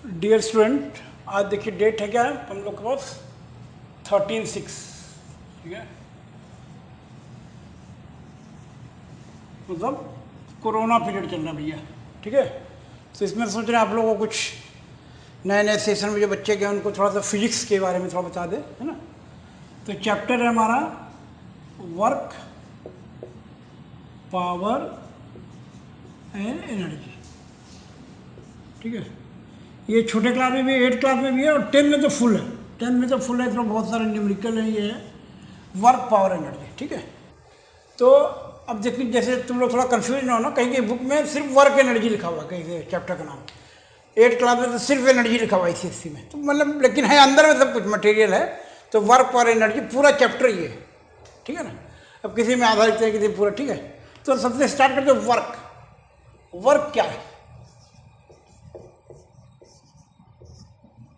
Dear student, आज देखिए date है क्या है हम लोग के पास 13/6, ठीक है। मतलब कोरोना पीरियड चल रहा भैया, ठीक है। तो इसमें सोच रहे हैं आप लोगों को कुछ नए नए सेशन में जो बच्चे गए उनको थोड़ा सा फिजिक्स के बारे में थोड़ा बता दे, है ना। तो चैप्टर है हमारा वर्क, पावर एंड एनर्जी, ठीक है। ये छोटे क्लास में भी है, 8 क्लास में भी है और 10 में तो फुल है। 10 में तो फुल है, इसमें बहुत सारे न्यूमेरिकल हैं। ये है वर्क, पावर, एनर्जी, ठीक है। तो अब देखिए, जैसे तुम लोग थोड़ा कंफ्यूज ना हो ना, कहीं की बुक में सिर्फ वर्क एनर्जी लिखा हुआ है, कहीं से चैप्टर का नाम। 8 क्लास में तो सिर्फ एनर्जी लिखा हुआ है ICSE में, तो मतलब लेकिन है अंदर में सब कुछ मटेरियल है। तो वर्क, पावर, एनर्जी पूरा चैप्टर ये है, ठीक है ना। अब किसी में आधा लिखते हैं, किसी में पूरा, ठीक है। तो सबसे स्टार्ट करते हैं वर्क। वर्क क्या है,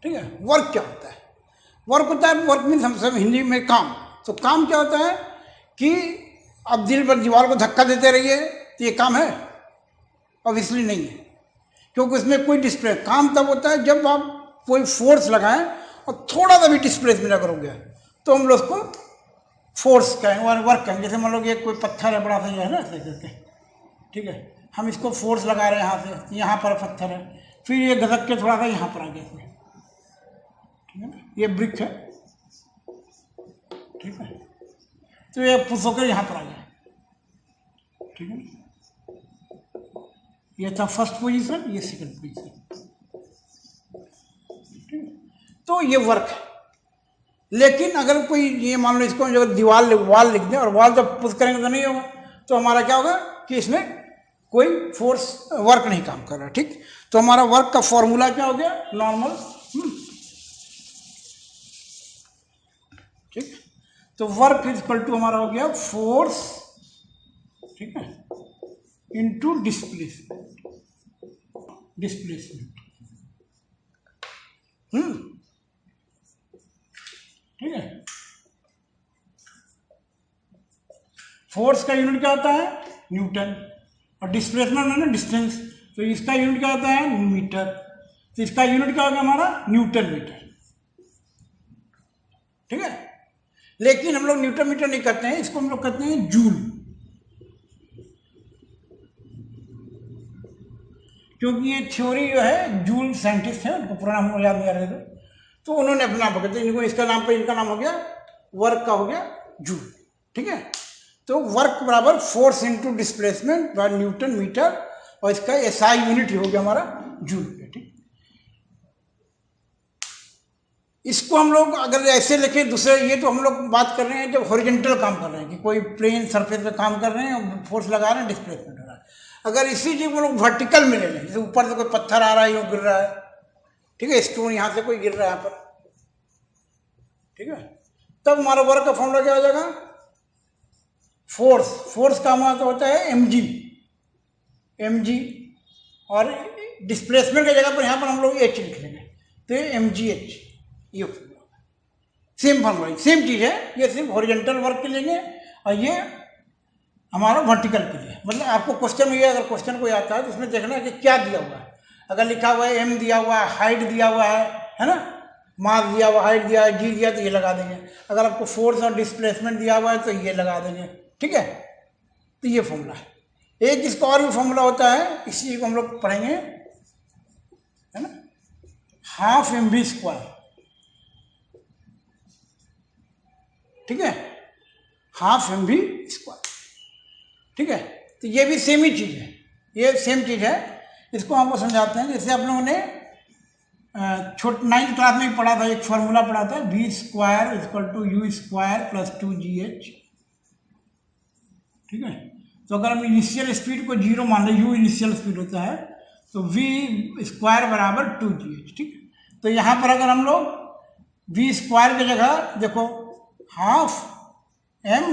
ठीक है। वर्क क्या होता है? वर्क होता है, वर्क मीन्स हम सब हिंदी में काम। तो काम क्या होता है कि अब दिल पर दीवार को धक्का देते रहिए, तो ये काम है? ऑब्वियसली नहीं है, क्योंकि उसमें कोई डिस्प्ले। काम तब होता है जब आप कोई फोर्स लगाएं और थोड़ा सा भी डिस्प्लेसमेंट अगर हो गया तो हम लोग उसको फोर्स कहेंगे और वर्क कहेंगे। जैसे मान लो ये कोई पत्थर है बड़ा सा, ये है ना ऐसे करके, ठीक है। हम इसको फोर्स लगा रहे हैं यहाँ से, यहाँ पर पत्थर है, फिर ये घसक के थोड़ा सा यहाँ पर आ गया इसमें, ठीक है ना। ये ब्रिक है, ठीक है। तो ये पुश होकर यहाँ पर आ गया, ठीक है। ये था फर्स्ट पोजीशन, ये सेकंड पोजीशन, ठीक है। तो ये वर्क है। लेकिन अगर कोई ये मान लो इसको जो दीवार वाल लिख दें और वाल जब पुश करेंगे तो नहीं होगा, तो हमारा क्या होगा कि इसमें कोई फोर्स वर्क नहीं काम कर रहा, ठीक। तो हमारा वर्क का फॉर्मूला क्या हो गया? नॉर्मल, ठीक। तो वर्क इज इक्वल टू हमारा हो गया फोर्स, ठीक है, इनटू डिस्प्लेसमेंट, ठीक है। फोर्स का यूनिट क्या होता है? न्यूटन। और डिस्प्लेसमेंट है ना, डिस्टेंस, तो इसका यूनिट क्या होता है? मीटर। तो इसका यूनिट क्या होगा हमारा? न्यूटन मीटर, ठीक है। लेकिन हम लोग न्यूटन मीटर नहीं करते हैं, इसको हम लोग कहते हैं जूल, क्योंकि ये थ्योरी जो है जूल साइंटिस्ट है, उनको पूरा नाम याद नहीं आ रहे थे, तो उन्होंने अपना नाम पकड़ते, इनको इसका नाम पर इनका नाम हो गया, वर्क का हो गया जूल, ठीक है। तो वर्क बराबर force into displacement by newton metre, और इसका SI यूनिट हो गया हमारा जूल, ठीक। इसको हम लोग अगर ऐसे लिखें दूसरे, ये तो हम लोग बात कर रहे हैं जब हॉरिजॉन्टल काम कर रहे हैं कि कोई प्लेन सरफेस पे काम कर रहे हैं और फोर्स लगा रहे हैं, डिस्प्लेसमेंट हो रहा है। अगर इसी चीज को लोग वर्टिकल में ले लें, जैसे ऊपर से कोई पत्थर आ रहा है, यूँ गिर रहा है, ठीक है, स्टोन यहाँ से कोई गिर रहा है यहाँ पर, ठीक है, तब हमारा वर्क का फॉर्मूला क्या हो जाएगा? फोर्स का हमारा तो होता है mg, और डिस्प्लेसमेंट की जगह पर यहाँ पर हम लोग h लिख लेंगे, तो ये mgh, ये सेम फॉर्मूला, सेम चीज है। ये सिर्फ हॉरिजॉन्टल वर्क के लिए और ये हमारा वर्टिकल के लिए। मतलब आपको क्वेश्चन में, अगर क्वेश्चन कोई आता है तो उसमें देखना है कि क्या दिया हुआ है। अगर लिखा हुआ है m दिया हुआ है, हाइट दिया हुआ है ना, मास दिया हुआ, हाइट दिया है, g दिया, तो ये लगा देंगे। अगर आपको फोर्स और डिस्प्लेसमेंट दिया हुआ है तो ये लगा देंगे, ठीक है। तो ये फॉर्मूला है। एक इसका और भी फॉर्मूला होता है, इसी को हम लोग पढ़ेंगे, है ना, हाफ mv², ठीक है, हाफ mv², ठीक है। तो ये भी सेम ही चीज है, ये सेम चीज है। इसको आपको समझाते हैं। जैसे आप लोगों ने 9th क्लास में पढ़ा था, एक फॉर्मूला पढ़ा था, v² = u² + 2gh, ठीक है। तो अगर हम इनिशियल स्पीड को 0 मान लें, u इनिशियल स्पीड होता है, तो v² = 2gh, ठीक है। तो यहाँ पर अगर हम लोग v² की जगह देखो हाफ m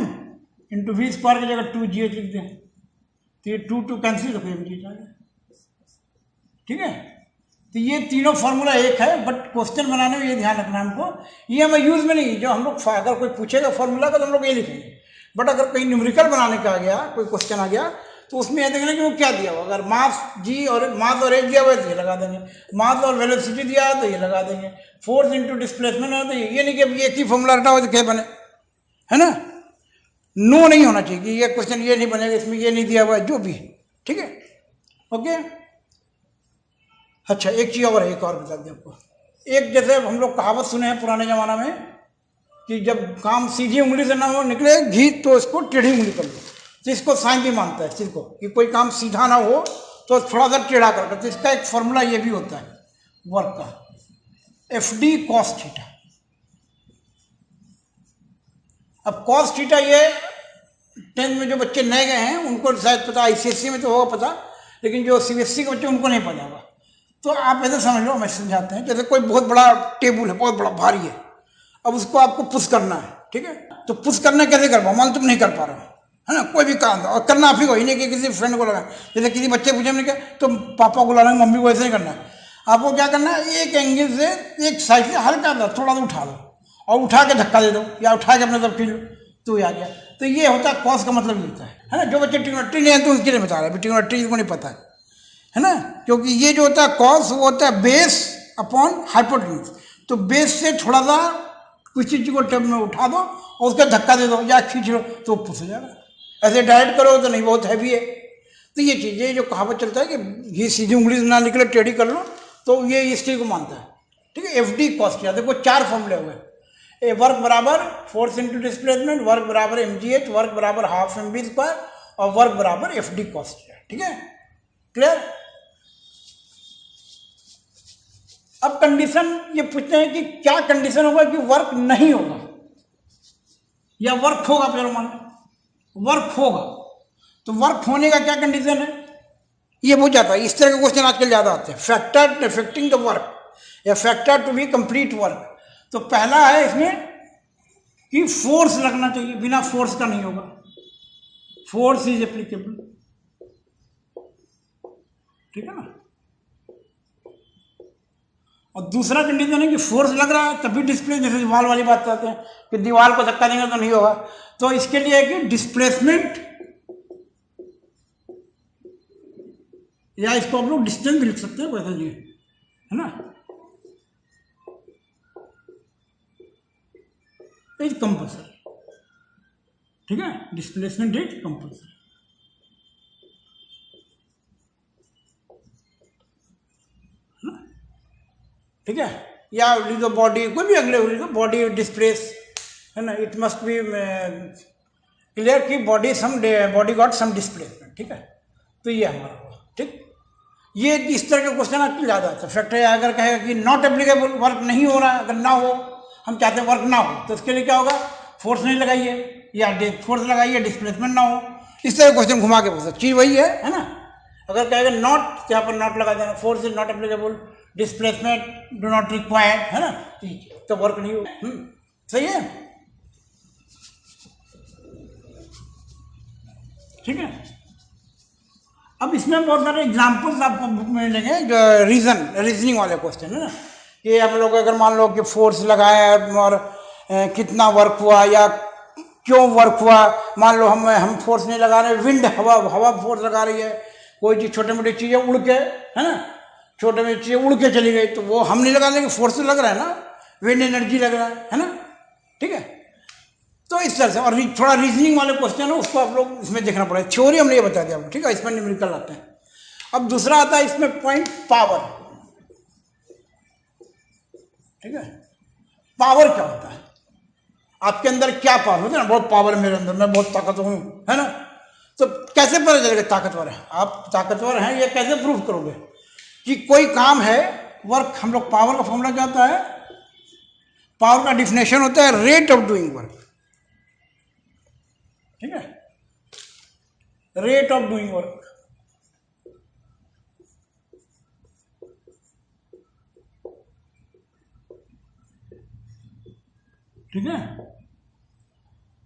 इंटू v² की जगह 2gh लिख दें, तो ये 2 कैंसिल, तो mg आ गया, ठीक है। तो ये तीनों फॉर्मूला एक है, बट क्वेश्चन बनाने में ये ध्यान रखना हमको, ये हमें यूज में नहीं। जो हम लोग अगर कोई पूछेगा फॉर्मूला का तो हम लोग ये लिखेंगे, बट अगर कहीं न्यूमेरिकल बनाने का आ गया, कोई क्वेश्चन आ गया, तो उसमें ये देखना कि वो क्या दिया हुआ। अगर मास जी और मास और एज दिया हुआ है तो ये लगा देंगे, मास और वेलोसिटी दिया है तो ये लगा देंगे, फोर्स इनटू डिस्प्लेसमेंट है तो ये नहीं कि अब एक ही फॉर्मूला रटा हो तो क्या बने, है ना। नो नहीं होना चाहिए कि ये क्वेश्चन ये नहीं बनेगा, इसमें ये नहीं दिया हुआ है, जो भी है, ठीक है, ओके। अच्छा एक चीज़ और है, एक और बता दें आपको। एक जैसे हम लोग कहावत सुने हैं पुराने ज़माना में कि जब काम सीधी उंगली से ना हो निकले घी तो इसको टेढ़ी उंगली कर लो। तो इसको साइंस भी मानता है इस चीज़ को कि कोई काम सीधा ना हो तो थोड़ा सा टेढ़ा कर। तो इसका एक फॉर्मूला ये भी होता है वर्क का, FD cos थीटा। अब cos थीटा ये 10th में जो बच्चे नए गए हैं उनको शायद पता, ICSE में तो होगा पता, लेकिन जो CBSE के बच्चे उनको नहीं पता होगा। तो आप ऐसे समझ लो, मैं समझाते हैं। जैसे कोई बहुत बड़ा टेबल है, बहुत बड़ा भारी है, अब उसको आपको पुश करना है, ठीक है। तो पुश करना कैसे कर पाओ, मान तुम नहीं कर पा रहे हो, है ना, कोई भी काम और करना आप ही को, ही नहीं कि किसी फ्रेंड को लगा। जैसे किसी बच्चे पूछे मैंने क्या तो पापा को लाना, मम्मी को ऐसे ही करना है। आपको क्या करना है, एक एंगल से एक साइड से हल्का सा थोड़ा सा उठा दो और उठा के धक्का दे दो या उठा के अपने तरफ खींच लो तो ये आ गया। तो ये होता है कॉस का मतलब ये होता है ना। जो बच्चे ट्रिग्नोमेट्री नहीं है तो उसके लिए बता रहे हैं, ट्रिग्नोमेट्री को नहीं पता है ना, क्योंकि ये जो होता है कॉस वो होता है बेस अपॉन हाइपोटेन्यूज। तो बेस से थोड़ा सा किसी चीज को टर्म में उठा दो और उसका धक्का दे दो या खींच लो तो पुश हो जाएगा। ऐसे डायरेक्ट करो तो नहीं, बहुत हैवी है। तो ये चीज़, ये जो कहावत चलता है कि ये सीधी उंगली से ना निकले टेढ़ी कर लो, तो ये इस चीज़ को मानता है, ठीक है। FD cos किया, देखो 4 फॉर्मूले हुए, ए वर्क बराबर फोर्स इंटू डिस्प्लेसमेंट, वर्क बराबर mgh, वर्क बराबर हाफ mv स्क्वायर और वर्क बराबर FD cos किया, ठीक है, क्लियर। अब कंडीशन ये पूछते हैं कि क्या कंडीशन होगा कि वर्क नहीं होगा या वर्क होगा। चलो मान वर्क होगा, तो वर्क होने का क्या कंडीशन है, ये पूछ जाता है। इस तरह के क्वेश्चन आजकल ज्यादा आते हैं, फैक्टर अफेक्टिंग द वर्क या factor to be complete work. तो पहला है इसमें कि फोर्स लगना चाहिए, बिना फोर्स का नहीं होगा, फोर्स इज एप्लीकेबल, ठीक है ना। और दूसरा कंडीशन है कि फोर्स लग रहा है तभी डिस्प्ले, जैसे दीवार वाली बात करते हैं कि दीवार को धक्का देंगे तो नहीं होगा। तो इसके लिए है कि डिस्प्लेसमेंट, या इसको आप लोग डिस्टेंस भी लिख सकते हैं वैसा जी, है ना, इज कंपल्सरी, ठीक है, डिस्प्लेसमेंट इज कंपल्सरी, ठीक है। या लिखो बॉडी, कोई भी अगले लिखो बॉडी डिस्प्लेस, है ना, इट मस्ट बी क्लियर कि बॉडी गॉट सम डिस्प्लेसमेंट, ठीक है। तो ये हमारा हुआ, ठीक। ये इस तरह के क्वेश्चन आपको ज़्यादा आता है। फैक्टर अगर कहेगा कि नॉट एप्लीकेबल, वर्क नहीं हो रहा है, अगर ना हो, हम चाहते हैं वर्क ना हो, तो उसके लिए क्या होगा, फोर्स नहीं लगाइए या फोर्स लगाइए, डिस्प्लेसमेंट ना हो। इस तरह क्वेश्चन घुमा के पूछा, चीज़ वही है ना। अगर कहेगा नॉट, यहाँ पर नॉट लगा देना, force is not applicable, displacement do not required, है ना, तो वर्क नहीं हो, सही है, ठीक है। अब इसमें बहुत सारे एग्जाम्पल्स आपको बुक में मिलेंगे, जो रीजनिंग वाले क्वेश्चन है ना, कि हम लोग अगर मान लो कि फोर्स लगाया और कितना वर्क हुआ या क्यों वर्क हुआ। मान लो हम फोर्स नहीं लगा रहे, विंड हवा फोर्स लगा रही है, कोई चीज़ छोटी मोटी चीज़ें उड़ के, है ना, छोटे मोटी चीज़ें उड़ के चली गई तो वो हम नहीं लगा देंगे, फोर्स तो लग रहा है ना, विंड एनर्जी लग रहा है ना, ठीक है। तो इस तरह से, और थोड़ा रीजनिंग वाले क्वेश्चन है उसको आप लोग इसमें देखना पड़ेगा। थ्योरी हमने ये बता दिया आपको, ठीक है, इसमें न्यूमेरिकल आते हैं। अब दूसरा आता है इसमें पॉइंट पावर, ठीक है। पावर क्या होता है, आपके अंदर क्या पावर होता है ना, बहुत पावर है मेरे अंदर, मैं बहुत ताकतवर हूँ, है ना। तो कैसे पता चलेगा ताकतवर है, आप ताकतवर हैं ये कैसे प्रूव करोगे कि कोई काम है, वर्क। हम लोग पावर का फॉर्मूला क्या होता है, पावर का डिफिनेशन होता है रेट ऑफ डूइंग वर्क, ठीक है, रेट ऑफ डूइंग वर्क, ठीक है।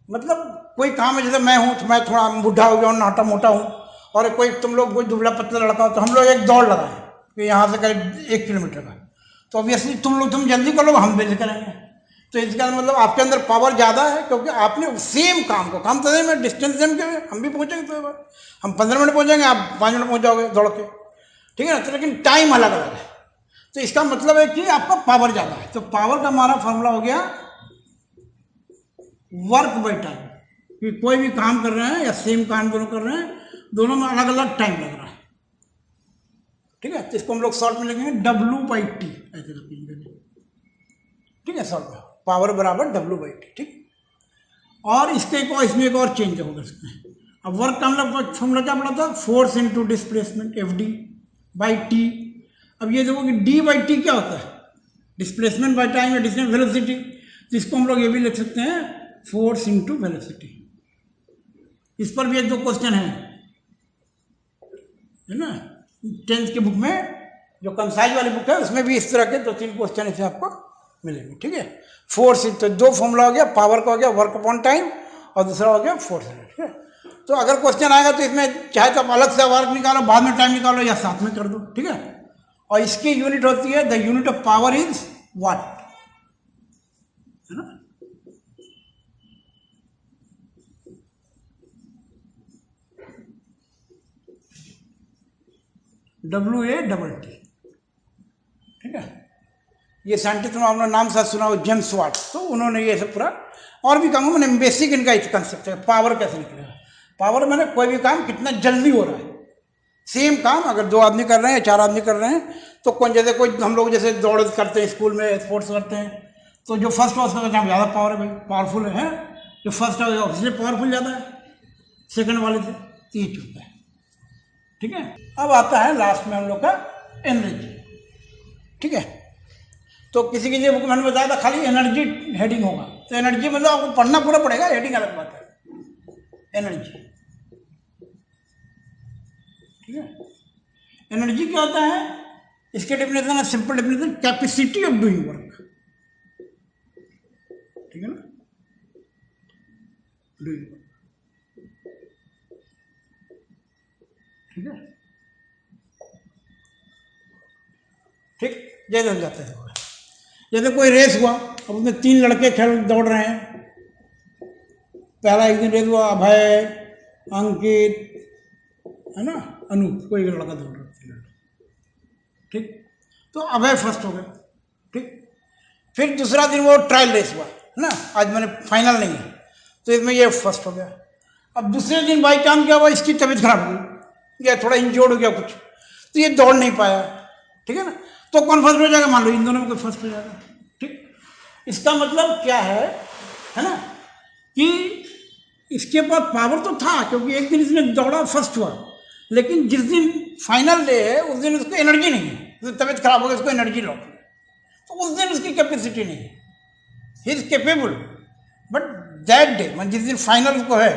मतलब कोई काम है, जैसे मैं हूं तो मैं थोड़ा बूढ़ा हो गया हूँ, नाटा मोटा हूं, और कोई तुम लोग कोई दुबला पतला लड़का हो, तो हम लोग एक दौड़ लगाए कि यहाँ से करीब 1 किलोमीटर का, तो ऑब्वियसली तुम जल्दी कर लो, हम जल्दी करेंगे, तो इसका मतलब आपके अंदर पावर ज़्यादा है, क्योंकि आपने सेम काम को, काम तो सेम है, डिस्टेंस सेम के हम भी पहुँचेंगे, तो हम 15 मिनट पहुँचेंगे, आप 5 मिनट पहुँच जाओगे दौड़ के, ठीक है ना। तो लेकिन टाइम अलग अलग है, तो इसका मतलब है कि आपका पावर ज़्यादा है। तो पावर का हमारा फॉर्मूला हो गया वर्क बाई टाइम, कि कोई भी काम कर रहे हैं या सेम काम दोनों कर रहे हैं, दोनों में अलग अलग टाइम लग रहा है, ठीक है। तो इसको हम लोग शॉर्ट में लिखेंगे W/T, ऐसे लिखेंगे, ठीक है, शॉर्ट में पावर बराबर W/T, ठीक। और इसमें एक और चेंज होगा इसमें। अब वर्क का हम लोग फॉर्मूला क्या पड़ा था, फोर्स इंटू डिस्प्लेसमेंट FD/T। अब ये देखो कि D/T क्या होता है, डिस्प्लेसमेंट बाई टाइम या डिस्टेंस वेलोसिटी। तो इसको हम लोग ये भी लिख सकते हैं फोर्स इंटू वेलोसिटी। इस पर भी एक दो क्वेश्चन है ना, 10th की बुक में, जो कंसाइज वाली बुक है, उसमें भी इस तरह के 2-3 क्वेश्चन इसे आपको मिलेंगे, ठीक है। फोर्स, तो दो फॉर्मूला हो गया, पावर का हो गया वर्क अपॉन टाइम, और दूसरा हो गया फोर्स, ठीक है। तो अगर क्वेश्चन आएगा तो इसमें चाहे तो आप अलग से वर्क निकालो, बाद में टाइम निकालो, या साथ में कर दो, ठीक है। और इसकी यूनिट होती है, the unit of power is what, है ना। WA/T, ठीक है। ये साइंटिस्ट में आपने नाम साथ सुना हो, जेम्स वाट, तो उन्होंने ये सब पूरा, और भी कहूँगा मैंने, बेसिक इनका कंसेप्ट है। पावर कैसे निकलेगा, पावर मैंने कोई भी काम कितना जल्दी हो रहा है, सेम काम अगर 2 आदमी कर रहे हैं, 4 आदमी कर रहे हैं, तो कौन, जैसे कोई हम लोग जैसे दौड़ करते हैं स्कूल में, स्पोर्ट्स करते हैं, तो जो फर्स्ट हो उसका ज़्यादा पावर है भाई, पावरफुल है। जो फर्स्ट है ऑब्वियसली पावरफुल ज़्यादा है सेकंड वाले से, तो ये चलता है, ठीक है। अब आता है लास्ट में हम लोग का एनर्जी, ठीक है। तो किसी की बुक में मैंने बताया था खाली एनर्जी हेडिंग होगा, तो एनर्जी मतलब आपको पढ़ना पूरा पड़ेगा, हेडिंग अलग बात है। एनर्जी, ठीक है। एनर्जी क्या होता है, इसके डेफिनेशन है, simple definition, capacity of doing work, ठीक है ना, डूइंग वर्क, ठीक है, ठीक। जैसे हम जाते हैं, जैसे कोई रेस हुआ, अब उसमें 3 लड़के दौड़ रहे हैं, पहला एक दिन रेस हुआ, अभय, अंकित, है ना, अनूप, कोई लड़का दौड़ रहा है, ठीक। तो अभय फर्स्ट हो गया, ठीक। फिर दूसरा दिन वो ट्रायल रेस हुआ, है ना, आज मैंने फाइनल नहीं है, तो इसमें ये फर्स्ट हो गया। अब दूसरे दिन बाई चांस क्या हुआ, इसकी तबीयत खराब हो गई, या थोड़ा इंजोर्ड हो गया कुछ, तो ये दौड़ नहीं पाया, ठीक है ना। तो कौन फर्स्ट हो जाएगा, मान लो इन दोनों में कोई फर्स्ट हो जाएगा, ठीक। इसका मतलब क्या है ना, कि इसके पास पावर तो था, क्योंकि एक दिन इसने दौड़ा, फर्स्ट हुआ, लेकिन जिस दिन फाइनल डे है उस दिन उसको एनर्जी नहीं है, उसकी तबीयत खराब हो गई, उसको एनर्जी लौट, तो उस दिन उसकी कैपेसिटी नहीं है, he is capable, but that day, मतलब जिस दिन फाइनल को है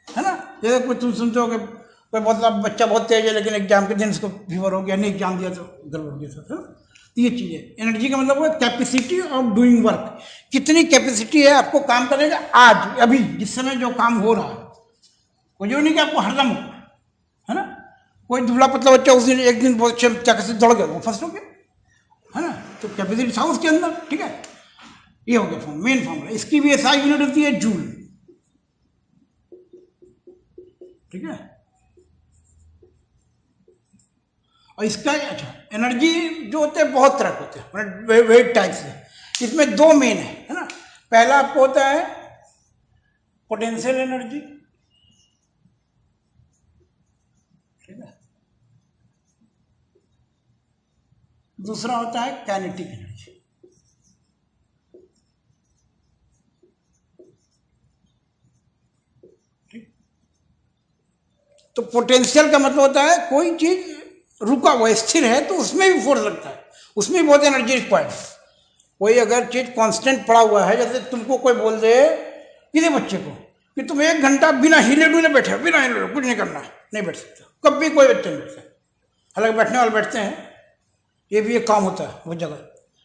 ना। जैसे कोई तुम सुनते हो कि कोई बहुत बच्चा बहुत तेज है, लेकिन एग्जाम के दिन उसको फीवर हो गया, नहीं एग्जाम दिया तो गड़बड़ हो गया सब, है ना। तो ये चीज़ है, एनर्जी का मतलब वो कैपेसिटी ऑफ डूइंग वर्क, कितनी कैपेसिटी है आपको काम करने का आज, अभी जिस समय जो काम हो रहा है, वो जो नहीं कि आपको हरदम, है ना। कोई दुबला पतला बच्चा उस दिन एक दिन बहुत चक्कर से दौड़ गया, वो फर्स्ट हो गया, है ना। तो कैपेसिटी था उसके अंदर, ठीक है। ये हो गया मेन फॉर्मूला। इसकी भी एसआई यूनिट होती है जूल, ठीक है। और इसका अच्छा, एनर्जी जो होते हैं बहुत तरह के होते हैं, वेट टाइप से, इसमें 2 मेन है ना। पहला आपको होता है पोटेंशियल एनर्जी, ठीक है। दूसरा होता है काइनेटिक एनर्जी, ठीक। तो पोटेंशियल का मतलब होता है कोई चीज रुका हुआ स्थिर है, तो उसमें भी फोर्स लगता है, उसमें भी बहुत एनर्जी रिक्वायर्ड है। कोई अगर चीज कांस्टेंट पड़ा हुआ है, जैसे तुमको कोई बोल दे किसी बच्चे को कि तुम 1 घंटा बिना हिले डुले बैठे, बिना हिले कुछ नहीं करना, नहीं बैठ सकता, कभी कोई बच्चे नहीं बैठता, हालांकि बैठने वाले बैठते हैं, ये भी एक काम होता है वो जगह,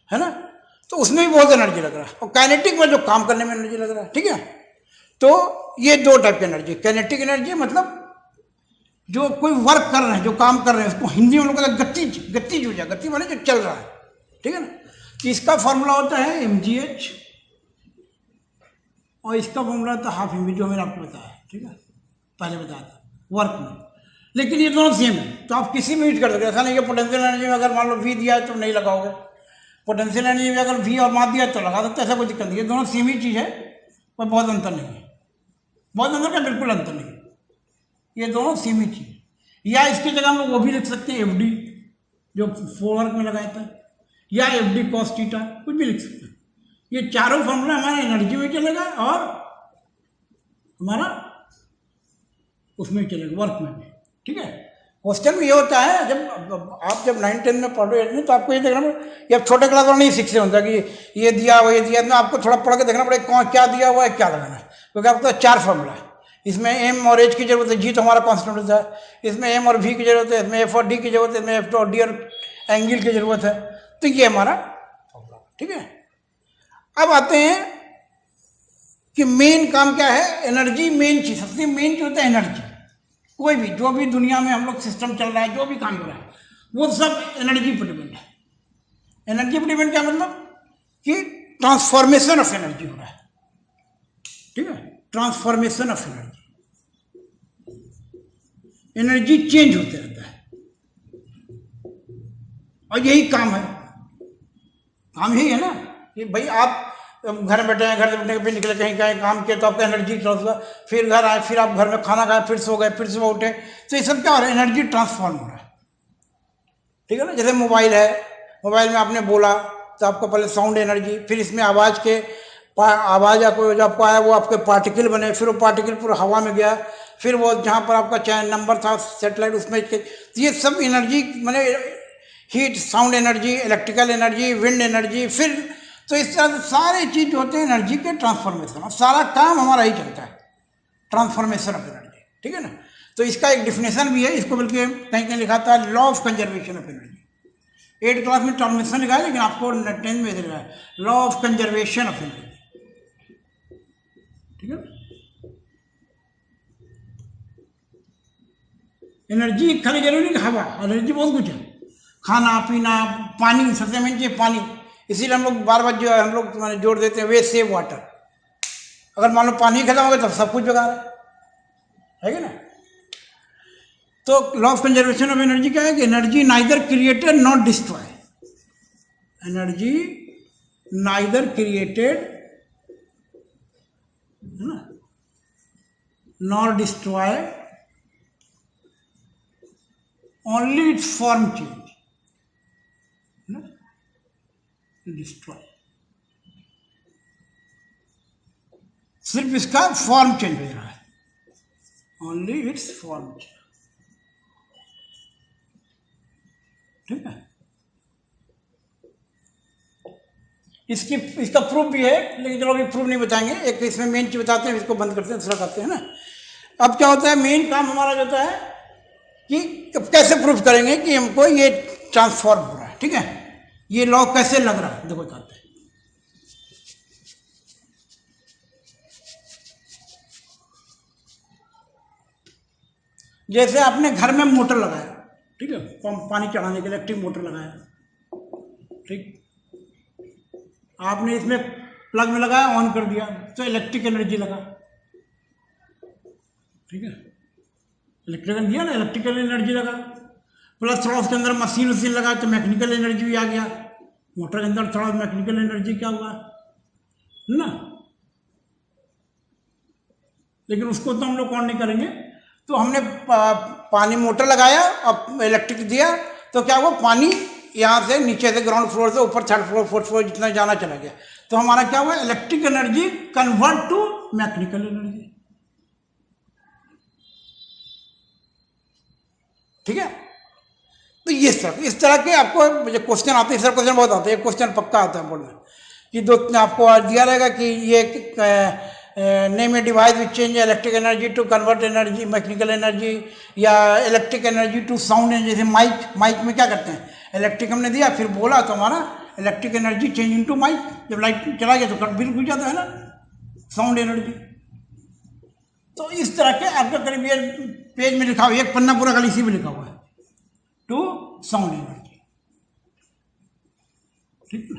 है ना। तो उसमें भी बहुत एनर्जी लग रहा है, और काइनेटिक में जो काम करने में एनर्जी लग रहा है, ठीक है। तो ये 2 टाइप की एनर्जी, काइनेटिक एनर्जी मतलब जो कोई वर्क कर रहे हैं, जो काम कर रहे हैं, उसको हिंदी में लोग कहते हैं गतिज, गतिज ऊर्जा, गति माने जो चल रहा है, ठीक है ना। तो इसका फॉर्मूला होता है mgh और इसका फॉर्मूला था हाफ एम बी, जो मैंने आपको बताया, ठीक है, पहले बताया था वर्क में। लेकिन ये दोनों सेम है, तो आप किसी में यूज कर सकते हैं। ऐसा नहीं कि पोटेंशियल एनर्जी में अगर मान लो वी दिया है तो नहीं लगाओगे, पोटेंशियल एनर्जी में अगर वी और मास दिया है तो लगा सकते, ऐसा कोई दिक्कत नहीं है। दोनों सेम ही चीज़ है, कोई बहुत अंतर नहीं है, बहुत अंतर क्या, बिल्कुल अंतर नहीं है, ये दोनों सेम ही चीज़। या इसकी जगह हम लोग वो भी लिख सकते हैं एफ डी, जो फोरवर्क में लगाया था, या एफ डी कॉस थीटा, कुछ भी लिख सकते हैं। ये चारों फॉर्मूला हमारा एनर्जी में चलेगा और हमारा उसमें चलेगा, वर्क में भी, ठीक है। क्वेश्चन में ये होता है, जब 9-10 में पढ़ रहे हैं तो आपको ये देखना पड़ेगा, ये अब छोटे क्लास वाला नहीं सीख से होता कि ये दिया वो ये दिया, तो आपको थोड़ा पढ़ के देखना पड़ेगा कौन क्या दिया हुआ है, क्या लगाना है, क्योंकि आपको 4 फॉर्मूला है। इसमें एम और एच की जरूरत है, जी तो हमारा कॉन्स्टेंट होता है, इसमें एम और वी की जरूरत है, इसमें एफ और डी की जरूरत है, इसमें एफ और डी और एंगल की जरूरत है, तो ये हमारा फॉर्मूला, ठीक है। अब आते हैं कि मेन काम क्या है, एनर्जी मेन चीज, सबसे मेन चीज होता है एनर्जी। कोई भी जो भी दुनिया में हम लोग सिस्टम चल रहा है, जो भी काम हो रहा है, वो सब एनर्जी पर डिपेंड है। एनर्जी पर डिपेंड क्या मतलब कि ट्रांसफॉर्मेशन ऑफ एनर्जी हो रहा है, ठीक है, transformation of energy, energy change होते रहता है, और यही काम है, काम यही है ना कि भाई आप घर में बैठे हैं, घर से बैठने के फिर निकले कहीं कहीं काम किया तो आपका एनर्जी ट्रांसफर, फिर घर आए, फिर आप घर में खाना खाए, फिर सो गए, फिर सुबह उठे, तो ये सब क्या हो रहा है, एनर्जी ट्रांसफॉर्म हो रहा है, ठीक है ना। जैसे मोबाइल है, मोबाइल में आपने बोला तो आपको पहले साउंड एनर्जी, फिर इसमें आवाज़ के आवाज़ आपको जो आपको आया वो आपके पार्टिकल बने, फिर वो पार्टिकल पूरा हवा में गया, फिर वो जहाँ पर आपका चाहे नंबर था सेटेलाइट उसमें, तो ये सब एनर्जी मैंने heat, sound energy, electrical energy, wind energy, फिर तो इस तरह से सारे चीज होते हैं एनर्जी के ट्रांसफॉर्मेशन, और सारा काम हमारा ही चलता है ट्रांसफॉर्मेशन ऑफ एनर्जी, ठीक है ना। तो इसका एक डिफिनेशन भी है, इसको बल्कि कहीं कहीं लिखा था law of conservation of energy. 8th class में ट्रांसफॉर्मेशन लिखा है, लेकिन आपको 10th में लिखा है law of conservation of energy, ठीक है। एनर्जी खाली जरूरी नहीं, हवा एनर्जी बहुत कुछ है, खाना पीना, पानी, सबसे मेन चीज पानी, इसीलिए हम लोग बार बार जो है हम लोग जोड़ देते हैं वे सेव वाटर। अगर मान लो पानी खत्म हो गया तो सब कुछ बेकार है कि ना। तो law of conservation of energy क्या है कि energy neither created not destroy, energy neither created not destroy, only it's form change, destroy, सिर्फ इसका फॉर्म चेंज हो रहा है, ओनली इट्स फॉर्म चेंज, ठीक है। इसका प्रूफ भी है, लेकिन चलो अभी प्रूफ नहीं बताएंगे, एक इसमें मेन चीज बताते हैं, इसको बंद करते हैं, दूसरा करते हैं ना। अब क्या होता है, मेन काम हमारा जो होता है कि कैसे प्रूफ करेंगे कि हमको ये ट्रांसफॉर्म हो रहा है, ठीक है, ये लॉ कैसे लग रहा है, देखो बताते हैं। जैसे आपने घर में मोटर लगाया, ठीक है, पंप पानी चढ़ाने के लिए इलेक्ट्रिक मोटर लगाया, ठीक, आपने इसमें प्लग में लगाया, ऑन कर दिया तो इलेक्ट्रिक एनर्जी लगा, ठीक है, इलेक्ट्रिकल दिया ना, इलेक्ट्रिकल एनर्जी लगा, प्लस थोड़ा उसके अंदर मशीन वशीन लगा तो मैकेनिकल एनर्जी भी आ गया, मोटर के अंदर थोड़ा मैकेनिकल एनर्जी क्या हुआ ना। लेकिन उसको तो हम लोग कौन नहीं करेंगे, तो हमने पानी मोटर लगाया और इलेक्ट्रिक दिया तो क्या हुआ, पानी यहाँ से नीचे से ग्राउंड फ्लोर से ऊपर थर्ड फ्लोर फोर्थ फ्लोर जितना जाना चला गया, तो हमारा क्या हुआ, electric energy convert to mechanical energy, ठीक है। तो ये सब इस तरह के आपको क्वेश्चन आते हैं, सर क्वेश्चन बहुत आते हैं, क्वेश्चन पक्का आता है बोलना कि दो आपको दिया रहेगा कि ये name a device which change electric energy to convert energy mechanical energy, या electric energy to sound energy. जैसे माइक में क्या करते हैं, इलेक्ट्रिक हमने दिया फिर बोला तो हमारा electric energy change into mic, जब लाइट चला गया तो कट बिल खुल जाता है ना, साउंड एनर्जी। तो इस तरह के आपका करीब ये पेज में लिखा हुआ, एक पन्ना पूरा खाली इसी में लिखा हुआ है, टू साउंड एनर्जी, ठीक है।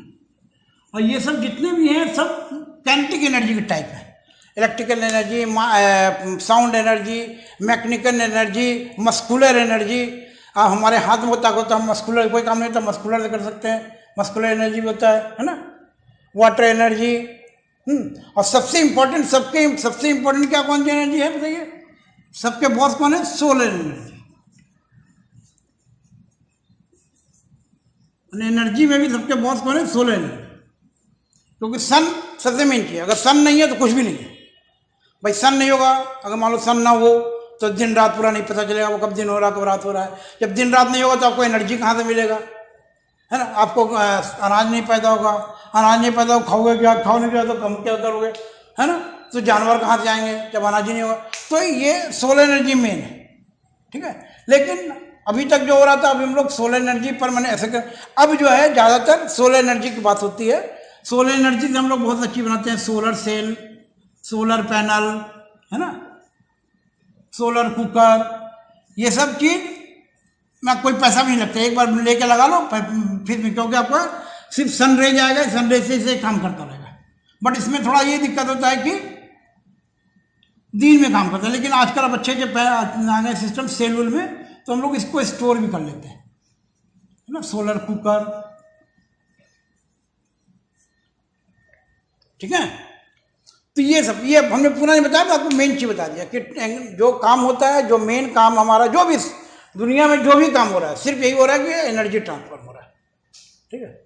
और ये सब जितने भी हैं सब काइनेटिक एनर्जी के टाइप है। Electrical energy, sound energy, mechanical energy, muscular energy. अब हमारे हाथ में होता है तो हम मस्कुलर कोई काम नहीं होता मस्कुलर से कर सकते हैं, मस्कुलर एनर्जी भी होता है ना। Water energy. और सबसे इम्पोर्टेंट सबसे इम्पोर्टेंट क्या कौन सी एनर्जी है बताइए? सबके बॉस कौन है? Solar energy. एनर्जी में भी सबके बॉस कौन है? Solar energy. क्योंकि सन सबसे मेन चीज है, अगर सन नहीं है तो कुछ भी नहीं है भाई। सन नहीं होगा, अगर मान लो सन ना हो तो दिन रात पूरा नहीं पता चलेगा वो कब दिन हो रहा है कब रात हो रहा है। जब दिन रात नहीं होगा तो आपको एनर्जी कहाँ से मिलेगा, है ना। आपको अनाज नहीं पैदा होगा, अनाज नहीं पैदा हो खाओगे क्या, खाओगे क्या तो कम क्या करोगे, है ना। तो जानवर कहाँ से आएंगे जब अनाज ही नहीं होगा। तो ये सोलर एनर्जी मेन है, ठीक है। लेकिन अभी तक जो हो रहा था, अभी हम लोग सोलर एनर्जी पर मैंने ऐसे कर, अब जो है ज़्यादातर सोलर एनर्जी की बात होती है। सोलर एनर्जी से हम लोग बहुत अच्छी बनाते हैं, सोलर सेल, सोलर पैनल, है ना, सोलर कुकर, ये सब चीज़ में कोई पैसा भी नहीं लगता, एक बार लेके लगा लो फिर क्योंकि आपका सिर्फ सन रे जाएगा, सन रे से काम करता रहेगा। बट इसमें थोड़ा ये दिक्कत होता है कि दिन में काम करता है, लेकिन आजकल अब अच्छे अच्छे सिस्टम सेलुल में, तो हम लोग इसको स्टोर भी कर लेते हैं, है ना। सोलर कुकर, ठीक है। तो ये सब ये हमने पूरा नहीं बताया, आपको मेन चीज बता दिया कि जो काम होता है, जो मेन काम हमारा, जो भी दुनिया में जो भी काम हो रहा है, सिर्फ यही हो रहा है कि एनर्जी ट्रांसफर हो रहा है, ठीक है।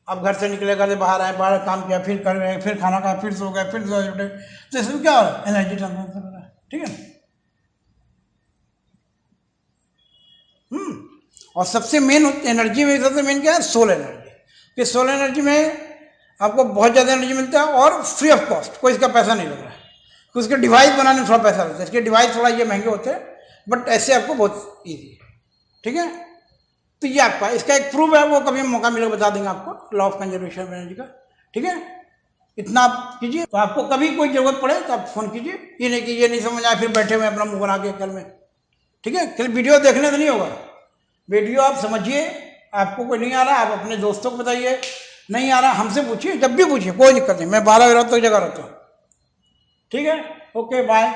आप घर से निकले, घर से बाहर आए, बाहर काम किया, फिर कर गए, फिर खाना खाया, फिर सो गए, फिर सो उठे, तो इसमें क्या हो रहा है? एनर्जी ट्रांसफर हो रहा है, ठीक है। और सबसे मेन एनर्जी में सबसे मेन क्या है? Solar energy. कि सोलर एनर्जी में आपको बहुत ज़्यादा एनर्जी मिलता है और फ्री ऑफ कॉस्ट, कोई इसका पैसा नहीं लग रहा है। उसके डिवाइस बनाने में थोड़ा पैसा लगता है, इसके डिवाइस थोड़ा ये महंगे होते हैं, बट ऐसे आपको बहुत ईजी है, ठीक है। तो ये आपका इसका एक प्रूफ है, वो कभी मौका मिलेगा बता देंगे आपको, law of conservation of energy का, ठीक है। इतना आप कीजिए, तो आपको कभी कोई जरूरत पड़े तो आप फोन कीजिए। ये नहीं कि ये नहीं समझ आए फिर बैठे हुए अपना मुंह बना के कल में, ठीक है। कल वीडियो देखने से नहीं होगा, वीडियो आप समझिए। आपको कोई नहीं आ रहा आप अपने दोस्तों को बताइए, नहीं आ रहा हमसे पूछिए, जब भी पूछिए, कोई दिक्कत नहीं, मैं 12 बजे तक जगह रहता हूँ, ठीक है। Okay bye.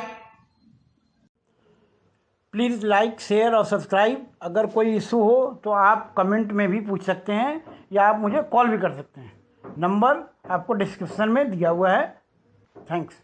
Please like share और सब्सक्राइब। अगर कोई इशू हो तो आप कमेंट में भी पूछ सकते हैं या आप मुझे कॉल भी कर सकते हैं। नंबर आपको डिस्क्रिप्शन में दिया हुआ है। थैंक्स।